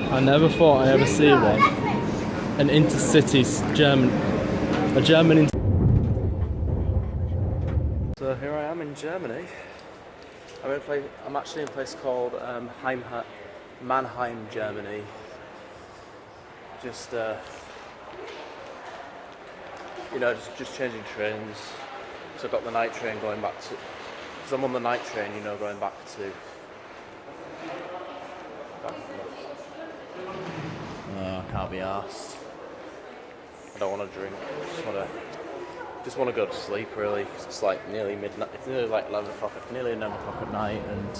I never thought I'd ever see one. An intercity German. A German inter. So here I am in Germany. I'm actually in a place called Mannheim, Germany. Just just changing trains. So I've got the night train going back to. Because I'm on the night train, going back to. Oh, I can't be arsed. I don't want to drink. Just want to go to sleep really. 'Cause it's like nearly midnight. It's nearly like 11 o'clock. Nearly 11 o'clock at night, and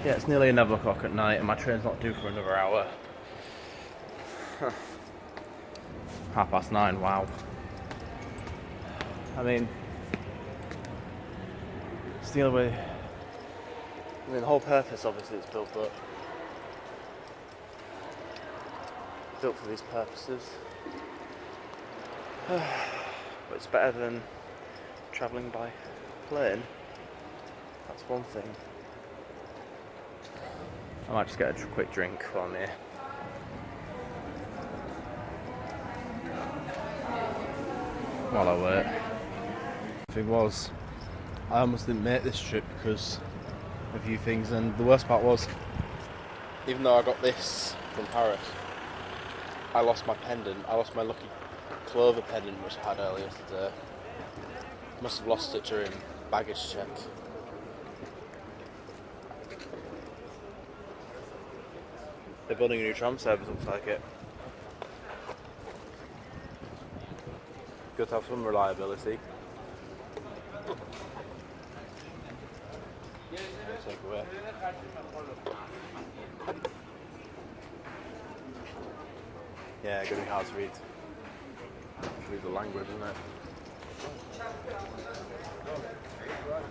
yeah, it's nearly 11 o'clock at night, and my train's not due for another hour. 9:30. Wow. I mean, it's the other way. I mean, the whole purpose, obviously, it's built for these purposes. But it's better than travelling by plane. That's one thing. I might just get a quick drink while I'm here. While I wait. The thing was, I almost didn't make this trip because of a few things, and the worst part was, even though I got this from Paris, I lost my pendant. I lost my lucky clover pendant which I had earlier today. Must have lost it during baggage check. They're building a new tram service, looks like it. Good to have some reliability. Take away. Yeah, it's gonna be hard to read the language, isn't it?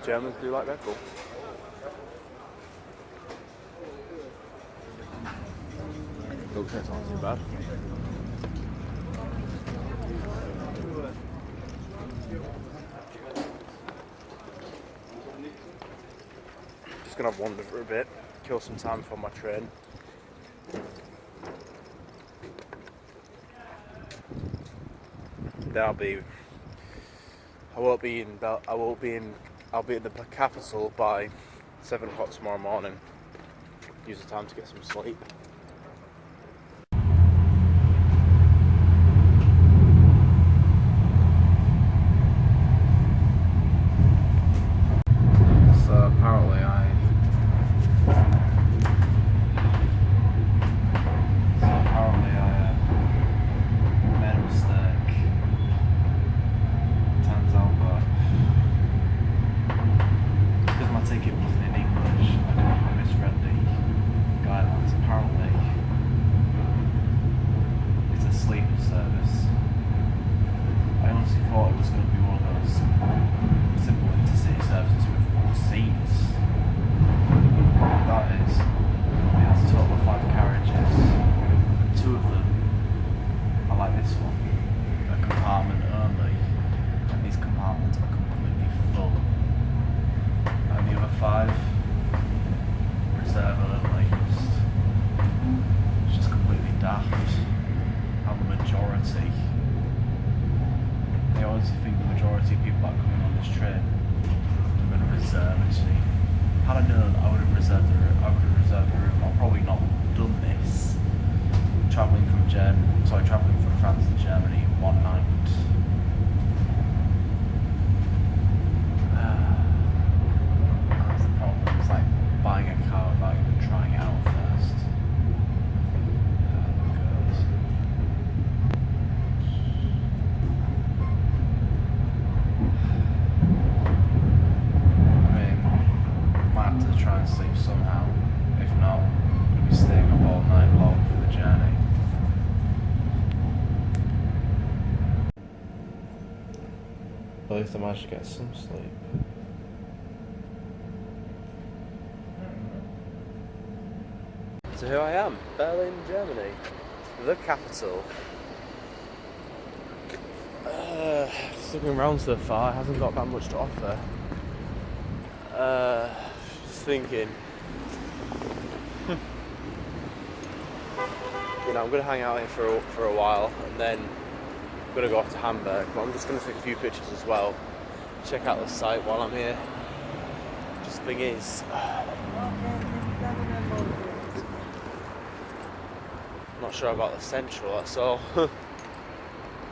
Germans do like Red Bull. Looks like it's not too bad. Just gonna wander for a bit, kill some time before my train. Then I'll be in the capital by 7 o'clock tomorrow morning. Use the time to get some sleep. Travelling from France to Germany in one night. That's the problem. It's like buying a car without even trying it out first. I mean, might have to try and sleep somehow. If not, I'm going to be staying up all night long for the journey. At least I managed to get some sleep. So here I am, Berlin, Germany, the capital. Just looking around so far, it hasn't got that much to offer. Just thinking. You know, I'm gonna hang out here for a while, and then I'm gonna go off to Hamburg. But I'm just gonna take a few pictures as well. Check out the site while I'm here. Just the thing is, I'm not sure about the central. That's all.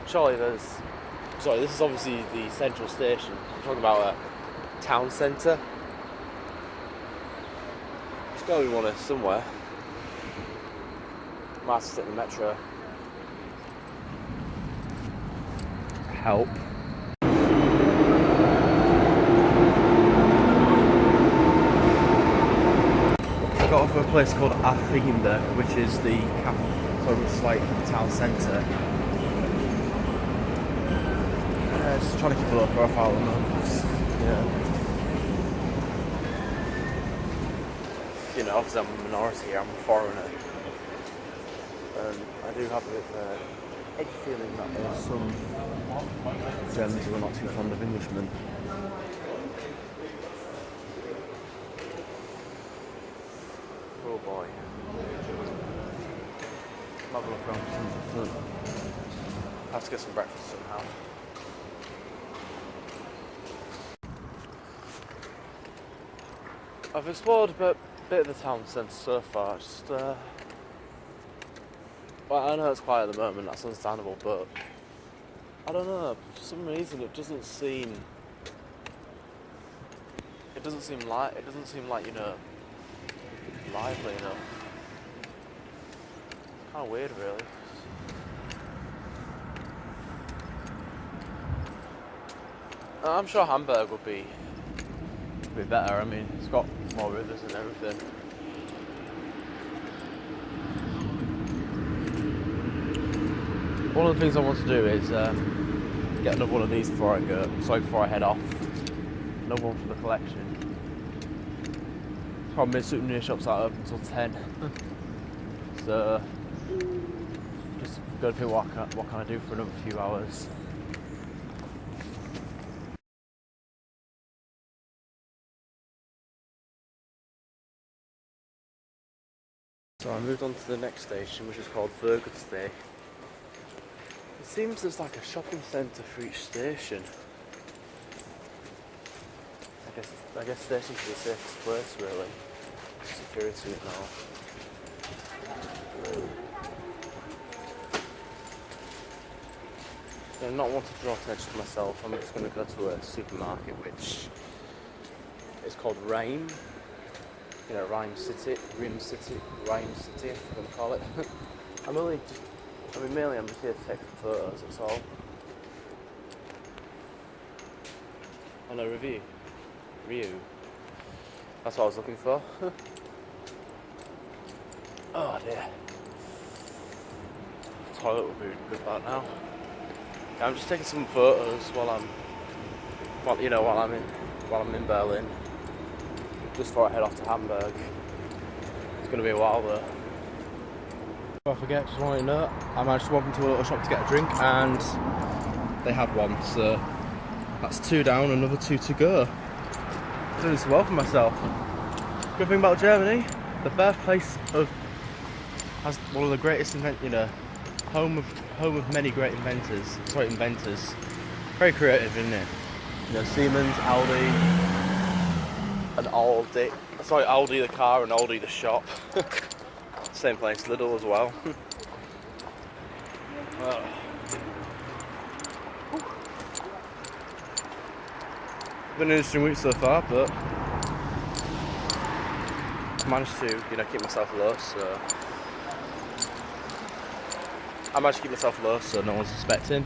Surely there's. Sorry, this is obviously the central station. I'm talking about a town centre. There's got to be one here somewhere. Might have to take the metro. Help. I got off at a place called Hamburg, which is the capital, so it's like the town centre. Just trying to keep a look for a file on those. Yeah. You know, obviously I'm a minority here, I'm a foreigner. I do have a bit of a egg feeling that there are some Germans who are not too fond of Englishmen. Oh boy. Have a look around for some. I have to get some breakfast somehow. I've explored a bit of the town centre so far. Just, well, I know it's quiet at the moment. That's understandable, but I don't know. For some reason, it doesn't seem like, you know, lively enough. It's kind of weird, really. I'm sure Hamburg would be better. I mean, it's got more rivers and everything. One of the things I want to do is get another one of these before I head off. Another one for the collection. Problem is, souvenir shops aren't open until 10. So just gotta think what can I do for another few hours. So I moved on to the next station, which is called Vergutsteg. It seems there's like a shopping centre for each station. I guess stations are the safest place, really. Security and all. I'm not wanting to draw attention to myself. I'm just going to go to a supermarket, which is called Rhein. You know, Rhyme City, I'm going to call it. Mainly I'm just here to take some photos, that's all. And a review. That's what I was looking for. Oh dear. The toilet will be good about now. Yeah, I'm just taking some photos while I'm in Berlin. Just before I head off to Hamburg. It's going to be a while though. Before I forget, just wanted to know, I managed to walk into a little shop to get a drink and they had one, so that's 2 down, another 2 to go. I'm doing so well for myself. Good thing about Germany, the birthplace has one of the greatest home of many great inventors. Very creative, isn't it? You know, Siemens, Audi. And Aldi. Sorry, Aldi the car and Aldi the shop. Same place, Lidl as well. Been an interesting week so far, but I managed to, keep myself low, so no one's suspecting.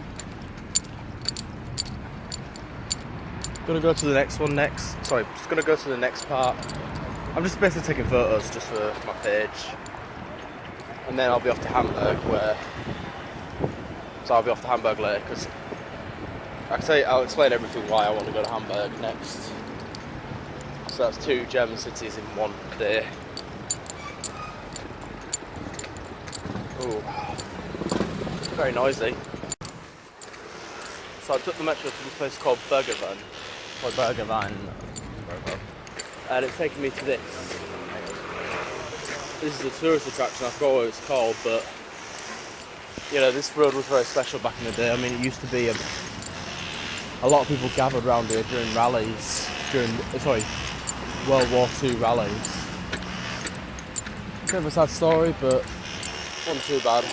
Gonna go to the next one next. Sorry, just gonna go to the next part. I'm just basically taking photos just for my page, and then I'll be off to Hamburg. So I'll be off to Hamburg later because I'll explain everything why I want to go to Hamburg next. So that's 2 German cities in one day. Ooh, very noisy. So I took the metro to this place called Burgervan. and it's taken me to this. This is a tourist attraction, I forgot what it's called, but you know, this road was very special back in the day. I mean, it used to be a lot of people gathered around here during rallies, World War II rallies. Bit of a sad story, but wasn't too bad.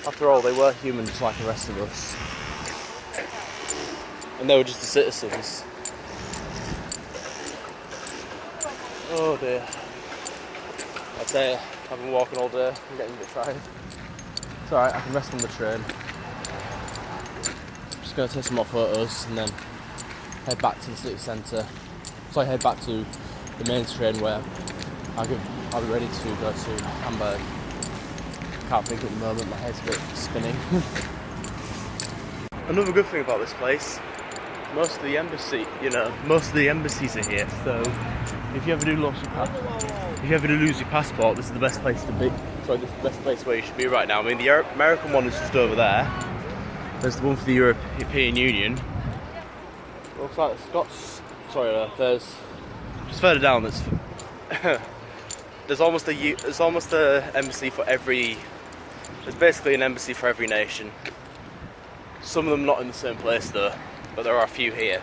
After all, they were human just like the rest of us. And they were just the citizens. Oh dear. I'd say I've been walking all day, I'm getting a bit tired. It's alright, I can rest on the train. I'm just going to take some more photos and then head back to the city centre. So I head back to the main train where I'll be ready to go to Hamburg. Can't think at the moment, my head's a bit spinning. Another good thing about this place, most of the embassies are here, so if you ever do lose your passport, this is the best place to be. Sorry, this is the best place where you should be right now. I mean, the American one is just over there. There's the one for the European Union. Looks like there's just further down. There's almost a embassy for every. There's basically an embassy for every nation. Some of them not in the same place though, but there are a few here,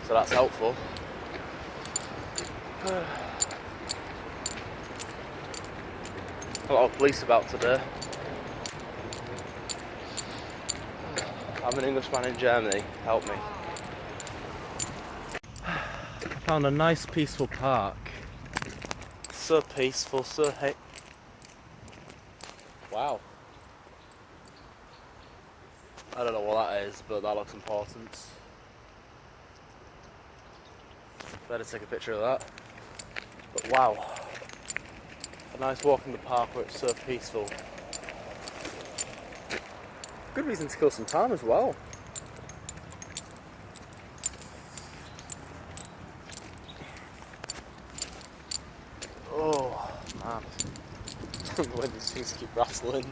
so that's helpful. A lot of police about today. I'm an Englishman in Germany, help me. I found a nice peaceful park. So peaceful, wow. I don't know what that is, but that looks important. Better take a picture of that. But wow. A nice walk in the park where it's so peaceful. Good reason to kill some time as well. Oh man. When these things keep rattling.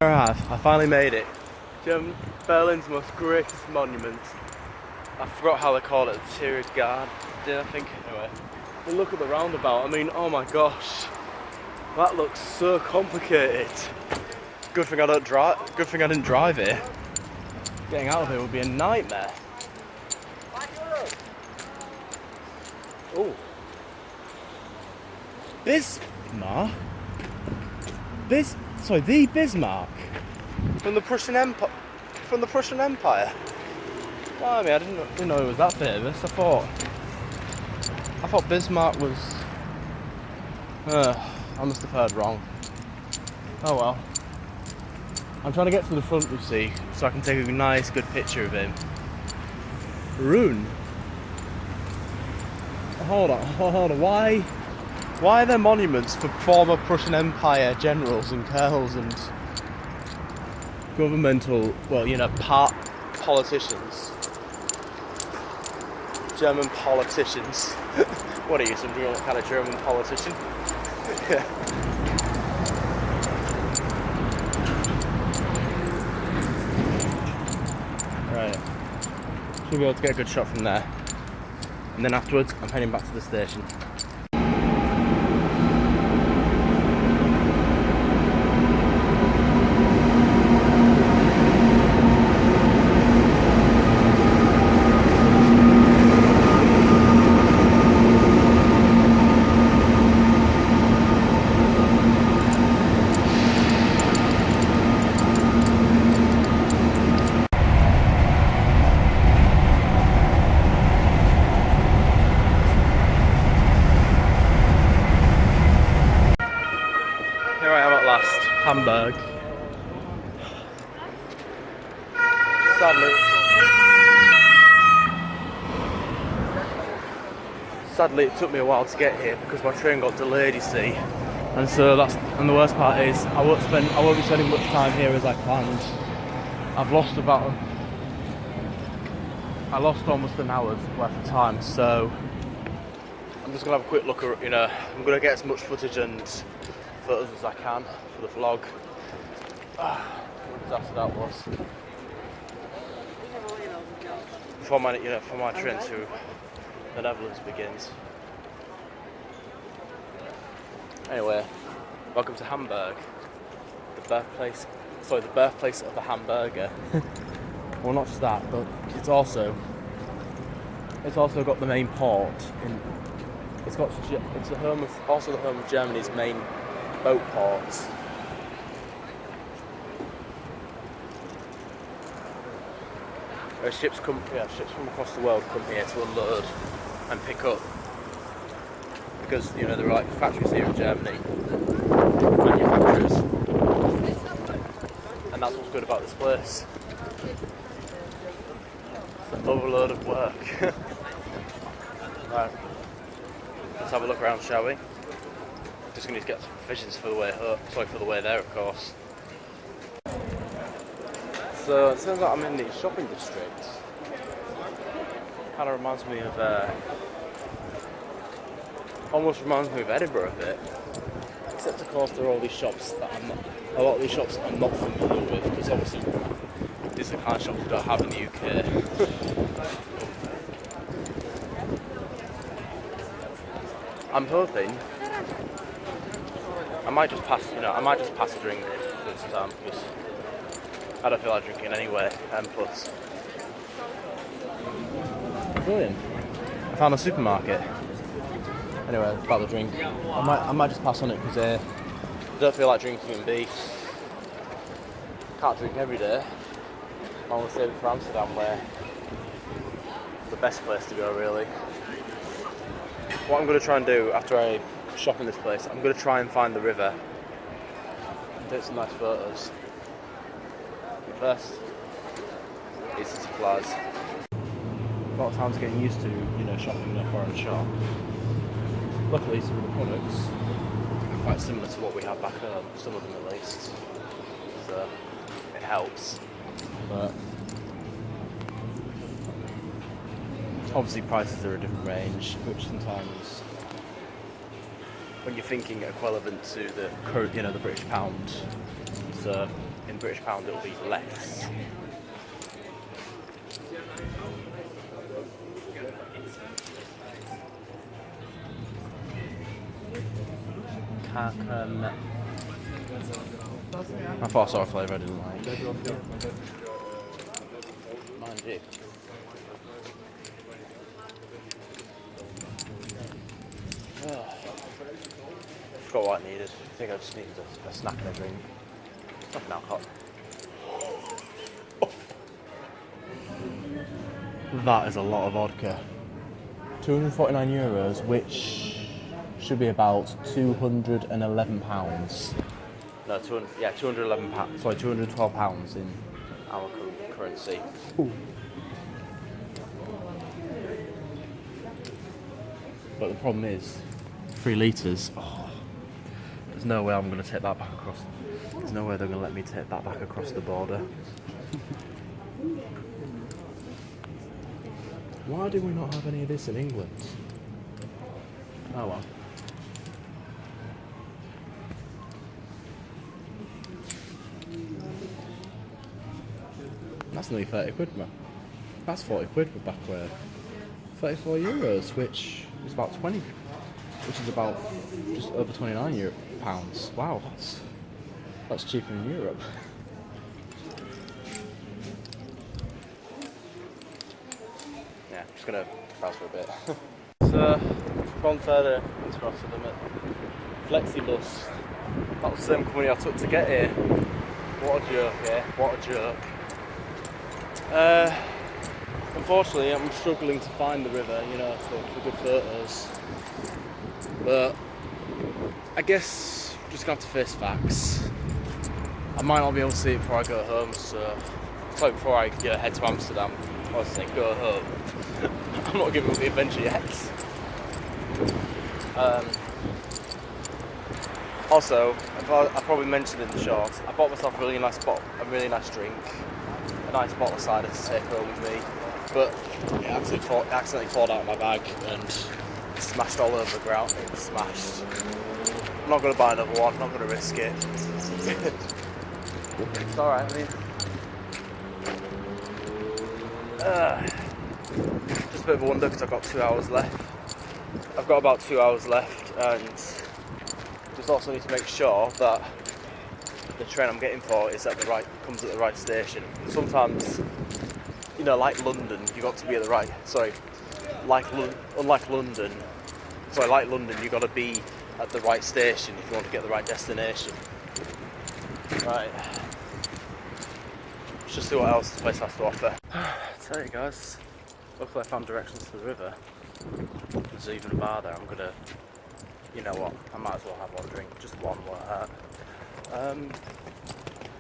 Alright, I finally made it. Berlin's most greatest monument. I forgot how they call it, the Tiergarten, I think. Anyway, but look at the roundabout. I mean, oh my gosh, that looks so complicated. Good thing I didn't drive here. Getting out of here would be a nightmare. Oh, the Bismarck from the Prussian Empire. Blimey, I didn't know it was that famous. I thought Bismarck was. I must have heard wrong. Oh well. I'm trying to get to the front, you see, so I can take a nice, good picture of him. Rune. Hold on. Why are there monuments for former Prussian Empire generals and colonels and governmental, politicians? German politicians. What are you, some kind of German politician? Yeah. Right. Should be able to get a good shot from there. And then afterwards, I'm heading back to the station. Hamburg. Sadly it took me a while to get here because my train got delayed, you see. And so the worst part is I won't be spending much time here as I planned. I lost almost an hour's worth of time, so I'm just gonna have a quick look at, I'm gonna get as much footage and photos as I can for the vlog. What does disaster that was. Before my train to the Netherlands begins. Anyway, welcome to Hamburg, the birthplace of the hamburger. Well, not just that, but it's also got the main port in. It's the home of Germany's main boat ports. Where ships from across the world come here to unload and pick up, because there are like factories here in Germany, manufacturers, and that's what's good about this place. It's an overload of work. Right, let's have a look around, shall we? Just going to get some provisions for the way for the way there, of course. So it turns out I'm in the shopping district. Kind of reminds me of, almost reminds me of Edinburgh a bit. Except of course there are all these shops that a lot of these shops I'm not familiar with, because obviously these are the kind of shops we don't have in the UK. I'm hoping I might just pass a drink this time, because I don't feel like drinking anyway, and plus brilliant. I found a supermarket. Anyway, about the drink. I might just pass on it because I don't feel like drinking, and B, can't drink every day. I want to save it for Amsterdam, where the best place to go really. What I'm going to try and do after I shop in this place, I'm going to try and find the river and take some nice photos. But first, it's the supplies. A lot of times getting used to, shopping in a foreign shop. Luckily, some of the products are quite similar to what we have back home, some of them at least. So it helps. But obviously prices are a different range, which sometimes, when you're thinking equivalent to the the British pound, so in British pound it'll be less. I thought I saw a flavour I didn't like. Mind you. I forgot what I needed. I think I just needed a snack and a drink. Nothing alcohol. That is a lot of vodka. €249, which should be about £211. No, £211. Sorry, £212 in our currency. Ooh. But the problem is, 3 litres. Oh, there's no way I'm going to take that back across. There's no way they're going to let me take that back across the border. Why do we not have any of this in England? Oh well. That's nearly 30 quid, man. That's 40 quid for back where. €34, which is about 20, which is about just over £29. Wow, that's cheaper in Europe. Yeah, I'm just gonna browse for a bit. So, gone further into Rotterdam at Flexibus. That was the same company I took to get here. What a joke, yeah? What a joke. Unfortunately, I'm struggling to find the river, for good photos. But I guess I'm just gonna have to face facts. I might not be able to see it before I go home, so before I head to Amsterdam, I was saying go home. I'm not giving up the adventure yet. Also, I probably mentioned in the shorts, I bought myself a really nice drink, a nice bottle of cider to take home with me. But it accidentally fallen out of my bag and smashed all over the ground. It was smashed. I'm not going to buy another one, I'm not going to risk it. It's alright, I mean... just a bit of a wonder because I've got 2 hours left. I've got about 2 hours left, and just also need to make sure that the train I'm getting for is comes at the right station. Sometimes, you know, like London, you've got to be at the right. Like London, you've got to be at the right station if you want to get the right destination. Right. Let's just see what else this place has to offer. Tell you guys, luckily I found directions to the river. There's even a bar there. I'm gonna, you know what, I might as well have one drink, just one like that.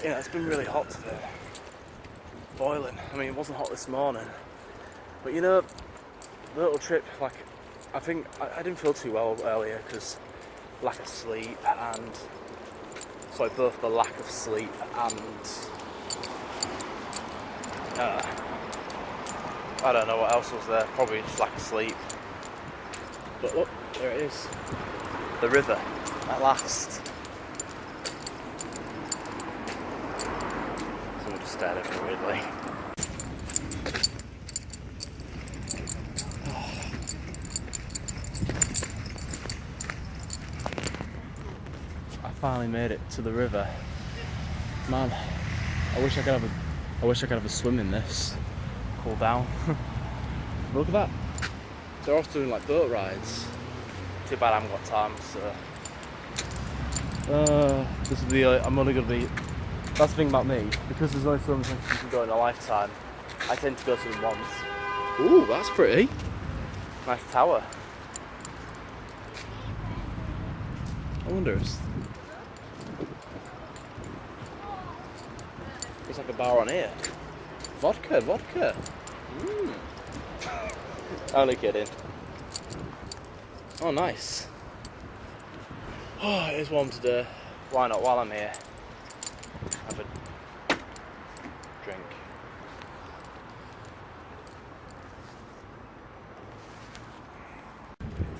Yeah, it's been really hot today. Boiling. I mean, it wasn't hot this morning. But you know, the little trip, like, I think I didn't feel too well earlier because lack of sleep and... So both the lack of sleep and... I don't know what else was there, probably just lack of sleep. But look, there it is. The river, at last. Someone just stared at me weirdly. I finally made it to the river. Man, I wish I could have a swim in this. Cool down. Look at that. They're also doing like boat rides. Too bad I haven't got time, so this will be I'm only gonna be, that's the thing about me, because there's only so many places you can go in a lifetime, I tend to go to them once. Ooh, that's pretty. Nice tower. I wonder if it's like a bar on here. Vodka. Only kidding. Oh, nice. Oh, it is warm today. Why not, while I'm here, have a drink.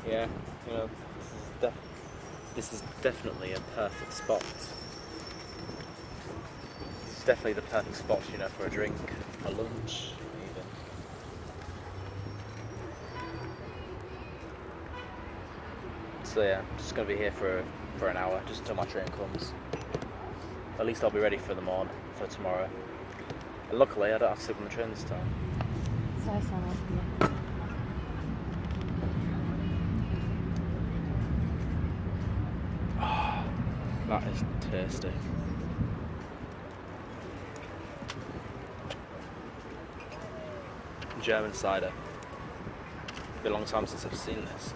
Yeah, you know, this is definitely a perfect spot. It's definitely the perfect spot, you know, for a drink, a lunch, even. So yeah, I'm just going to be here for an hour, just until my train comes. At least I'll be ready for the morning, for tomorrow. And luckily, I don't have to sit on the train this time. Oh, that is tasty. German cider. Been a long time since I've seen this.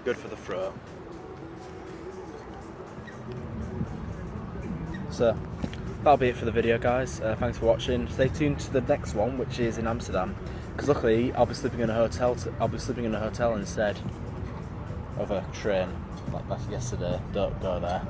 Good for the throat. So that'll be it for the video, guys. Thanks for watching. Stay tuned to the next one, which is in Amsterdam, because luckily I'll be sleeping in a hotel. I'll be sleeping in a hotel instead of a train like yesterday. Don't go there.